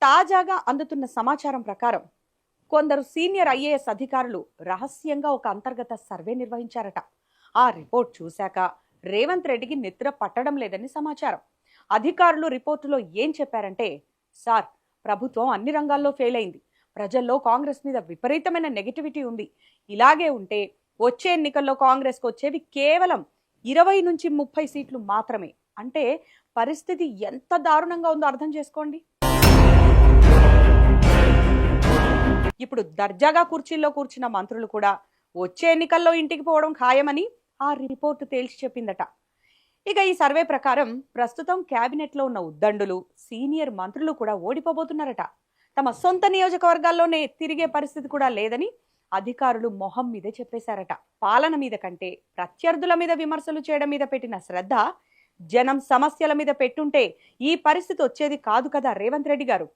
తాజాగా అందుతున్న సమాచారం ప్రకారం కొందరు సీనియర్ ఐఏఎస్ అధికారులు రహస్యంగా ఒక అంతర్గత సర్వే నిర్వహించారట. ఆ రిపోర్ట్ చూశాక రేవంత్ రెడ్డికి నిద్ర పట్టడం లేదని సమాచారం. అధికారులు రిపోర్టులో ఏం చెప్పారంటే, సార్, ప్రభుత్వం అన్ని రంగాల్లో ఫెయిల్ అయింది. ప్రజల్లో కాంగ్రెస్ మీద విపరీతమైన నెగటివిటీ ఉంది. ఇలాగే ఉంటే వచ్చే ఎన్నికల్లో కాంగ్రెస్కి వచ్చేవి కేవలం 20 నుంచి 30 సీట్లు మాత్రమే. అంటే పరిస్థితి ఎంత దారుణంగా ఉందో అర్థం చేసుకోండి. ఇప్పుడు దర్జాగా కుర్చీల్లో కూర్చున్న మంత్రులు కూడా వచ్చే ఎన్నికల్లో ఇంటికి పోవడం ఖాయమని ఆ రిపోర్టు తేల్చి చెప్పిందట. ఇక ఈ సర్వే ప్రకారం ప్రస్తుతం కేబినెట్లో ఉన్న ఉద్దండులు, సీనియర్ మంత్రులు కూడా ఓడిపోబోతున్నారట. తమ సొంత నియోజకవర్గాల్లోనే తిరిగే పరిస్థితి కూడా లేదని అధికారులు మొహం మీదే చెప్పేశారట. పాలన మీద కంటే ప్రత్యర్థుల మీద విమర్శలు చేయడం మీద పెట్టిన శ్రద్ధ జనం సమస్యల మీద పెట్టుంటే ఈ పరిస్థితి వచ్చేది కాదు కదా రేవంత్ రెడ్డి గారు.